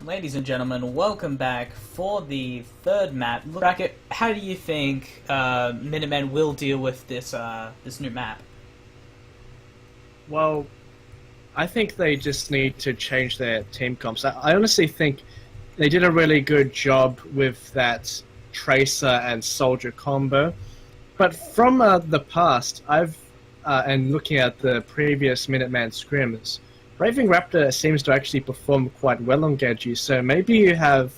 Ladies and gentlemen, welcome back for the third map. Bracket, how do you think Minutemen will deal with this this new map? Well, I think they just need to change their team comps. I honestly think they did a really good job with that Tracer and Soldier combo. But from the past, and looking at the previous Minuteman scrims, Raving Raptor seems to actually perform quite well on Genji. So maybe you have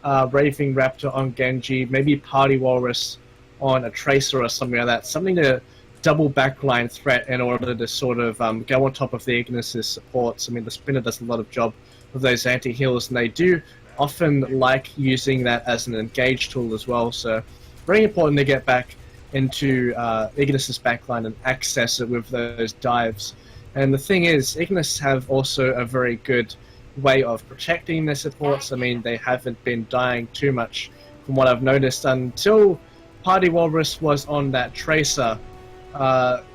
Raving Raptor on Genji, maybe Party Walrus on a Tracer or something like that. Something to double backline threat in order to sort of go on top of the Ignis's supports. I mean, the Spinner does a lot of job with those anti-heals, and they do often like using that as an engage tool as well. So very important to get back into Ignis's backline and access it with those dives. And the thing is, Ignis have also a very good way of protecting their supports. I mean, they haven't been dying too much from what I've noticed until Party Walrus was on that Tracer,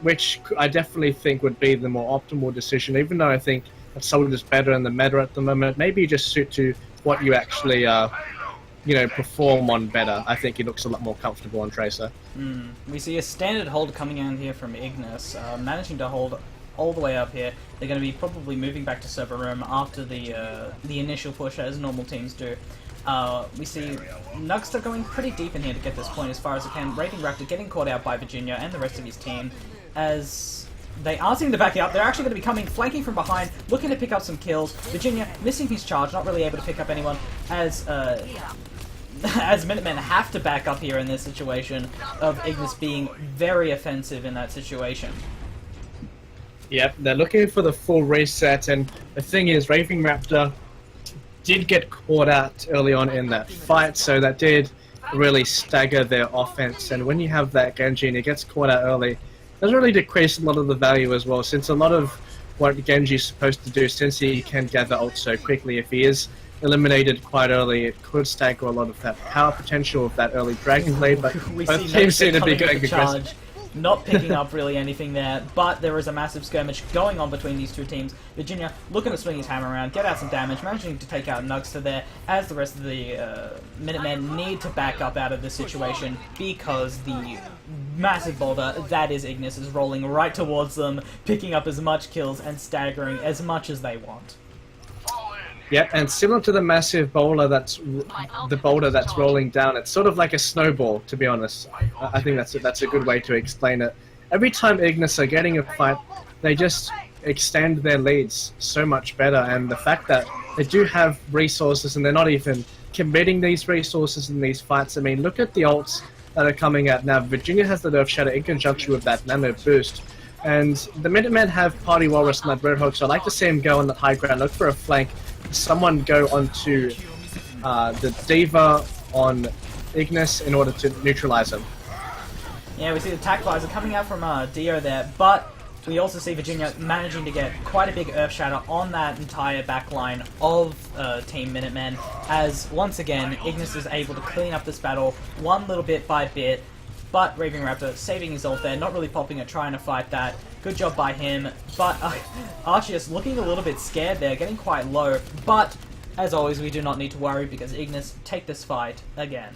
which I definitely think would be the more optimal decision, even though I think that Soldier's better in the meta at the moment. Maybe just suit to what you actually perform on better. I think he looks a lot more comfortable on Tracer. We see a standard hold coming in here from Ignis, managing to hold all the way up here. They're going to be probably moving back to server room after the initial push, as normal teams do. We see Nuxter going pretty deep in here to get this point as far as it can. Raving Raptor getting caught out by Virginia and the rest of his team as they are seeing the back up. They're actually going to be coming, flanking from behind, looking to pick up some kills. Virginia missing his charge, not really able to pick up anyone as Minutemen have to back up here in this situation of Ignis being very offensive in that situation. Yep, they're looking for the full reset, and the thing is, Raving Raptor did get caught out early on in that fight, so that did really stagger their offense. And when you have that Genji and he gets caught out early, it does really decrease a lot of the value as well, since a lot of what Genji is supposed to do, since he can gather ult so quickly, if he is eliminated quite early, it could stagger a lot of that power potential of that early Dragon Blade, but both teams seem to be going aggressive. Not picking up really anything there, but there is a massive skirmish going on between these two teams. Virginia looking to swing his hammer around, get out some damage, managing to take out Nuxter there, as the rest of the Minutemen need to back up out of this situation because the massive boulder that is Ignis is rolling right towards them, picking up as much kills and staggering as much as they want. Yeah, and similar to the massive boulder that's rolling down, it's sort of like a snowball, to be honest. I think that's a good way to explain it. Every time Ignis are getting a fight, they just extend their leads so much better, and the fact that they do have resources and they're not even committing these resources in these fights. I mean, look at the ults that are coming out now. Virginia has the Nerf Shadow in conjunction with that Nano Boost. And the Minutemen have Party Walrus and that Roadhog, so I'd like to see him go on the high ground, look for a flank, someone go onto the D.Va on Ignis in order to neutralize him. Yeah, we see the attack visor coming out from Dio there, but we also see Virginia managing to get quite a big Earth Shatter on that entire backline of Team Minutemen, as once again Ignis is able to clean up this battle one little bit by bit. But Raving Raptor saving his ult there, not really popping it, trying to fight that. Good job by him. But Arceus looking a little bit scared there, getting quite low. But, as always, we do not need to worry because Ignis take this fight again.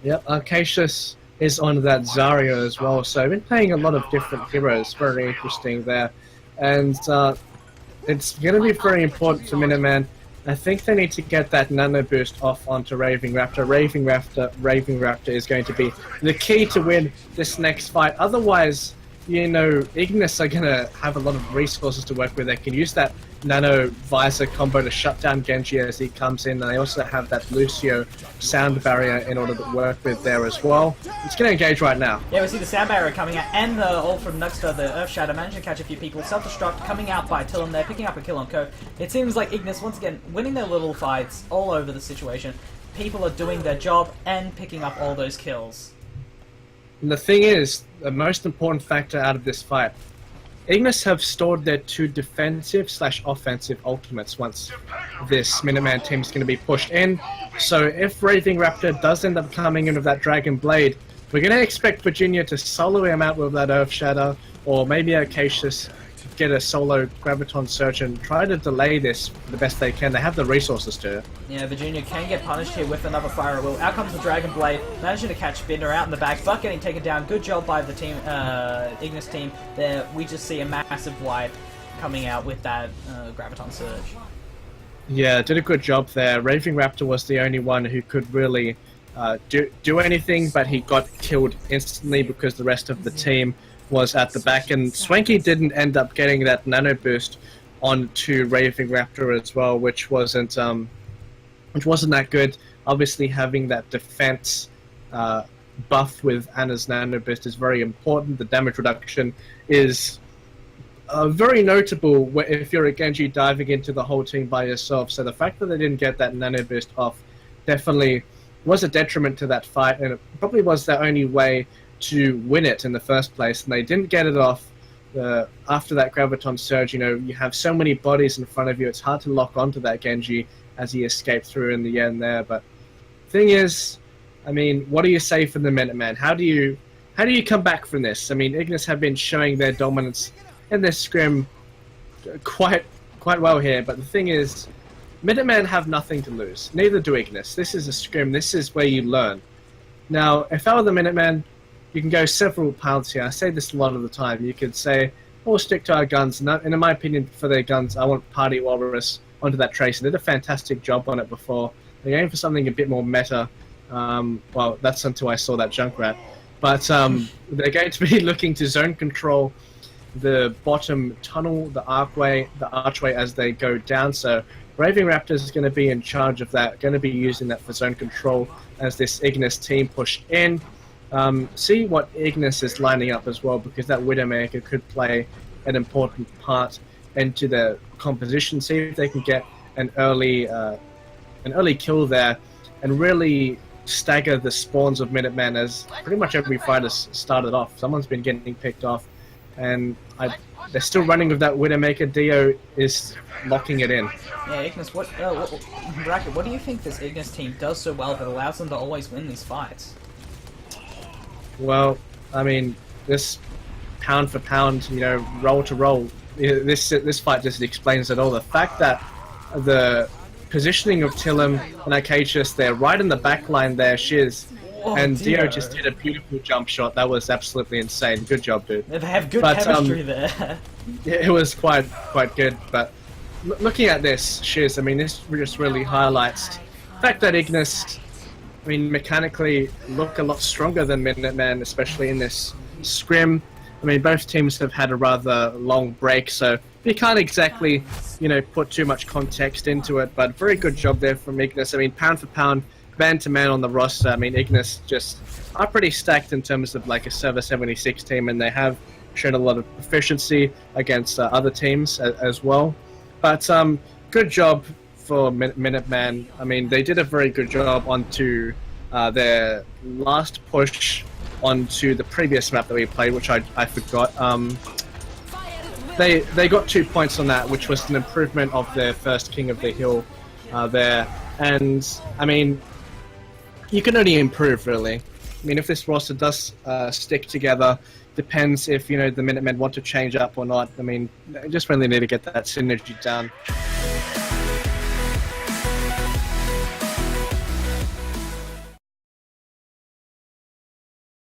Yep, Arceus is on that Zarya as well. So I've been playing a lot of different heroes. Very interesting there. And it's going to be very important for Minutemen. I think they need to get that Nano Boost off onto Raving Raptor. Raving Raptor is going to be the key to win this next fight. Otherwise, Ignis are going to have a lot of resources to work with. They can use that Nano Visor combo to shut down Genji as he comes in, and they also have that Lucio sound barrier in order to work with there as well. It's going to engage right now. Yeah, we see the sound barrier coming out, and the ult from Nuxter, the Earth Shatter, managing to catch a few people. Self-destruct coming out by Tillum there, picking up a kill on Coke. It seems like Ignis, once again, winning their little fights all over the situation. People are doing their job and picking up all those kills. And the thing is, the most important factor out of this fight, Ignis have stored their two defensive/offensive ultimates once this Minuteman team is going to be pushed in. So if Raving Raptor does end up coming in with that Dragon Blade, we're going to expect Virginia to solo him out with that Earth Shadow, or maybe Arceus get a solo Graviton Surge and try to delay this the best they can. They have the resources to. Yeah, Virginia can get punished here with another Fire at Will. Out comes the Dragon Blade, managing to catch Binder out in the back, but getting taken down. Good job by the team, Ignis team. There, we just see a massive wipe coming out with that Graviton Surge. Yeah, did a good job there. Raving Raptor was the only one who could really do anything, but he got killed instantly because the rest of the team was at the back, and Swanky didn't end up getting that nano boost onto Raving Raptor as well, which wasn't that good. Obviously, having that defense buff with Anna's nano boost is very important. The damage reduction is very notable if you're a Genji diving into the whole team by yourself. So the fact that they didn't get that nano boost off definitely was a detriment to that fight, and it probably was their only way to win it in the first place, and they didn't get it off. After that Graviton Surge, you know, you have so many bodies in front of you, it's hard to lock onto that Genji as he escaped through in the end there. But thing is, I mean, what do you say for the Minuteman? How do you come back from this? I mean, Ignis have been showing their dominance in this scrim quite well here, but the thing is, Minutemen have nothing to lose. Neither do Ignis. This is a scrim. This is where you learn. Now, if I were the Minutemen, you can go several paths here. I say this a lot of the time. You could say, oh, we'll stick to our guns. And in my opinion, for their guns, I want Party Walrus onto that Tracer. They did a fantastic job on it before. They're going for something a bit more meta. Well, that's until I saw that Junkrat. But they're going to be looking to zone control the bottom tunnel, the archway as they go down. So Raving Raptor is going to be in charge of that, going to be using that for zone control as this Ignis team push in. See what Ignis is lining up as well, because that Widowmaker could play an important part into the composition. See if they can get an early kill there and really stagger the spawns of Minutemen, as pretty much every fight has started off. Someone's been getting picked off, and they're still running with that Widowmaker. Dio is locking it in. Yeah, Ignis, Bracket, what do you think this Ignis team does so well that allows them to always win these fights? Well, I mean, this pound for pound, you know, roll to roll, this fight just explains it all. The fact that the positioning of Tillum and Acacius, they're right in the back line there, Shiz, and Dio just did a beautiful jump shot. That was absolutely insane. Good job, dude. They have good chemistry there. It was quite good, but looking at this, Shiz, I mean, this just really highlights the fact that Ignis, I mean, mechanically look a lot stronger than Minutemen, especially in this scrim. I mean, both teams have had a rather long break, so you can't exactly, you know, put too much context into it, but very good job there from Ignis. I mean, pound for pound, man-to-man on the roster, I mean, Ignis just are pretty stacked in terms of like a Server 76 team, and they have shown a lot of proficiency against other teams as well. But good job for Minuteman. I mean, they did a very good job onto their last push onto the previous map that we played, which I forgot. They got 2 points on that, which was an improvement of their first King of the Hill there. And, I mean, you can only improve, really. I mean, if this roster does stick together, depends if, you know, the Minutemen want to change up or not. I mean, they just really need to get that synergy down.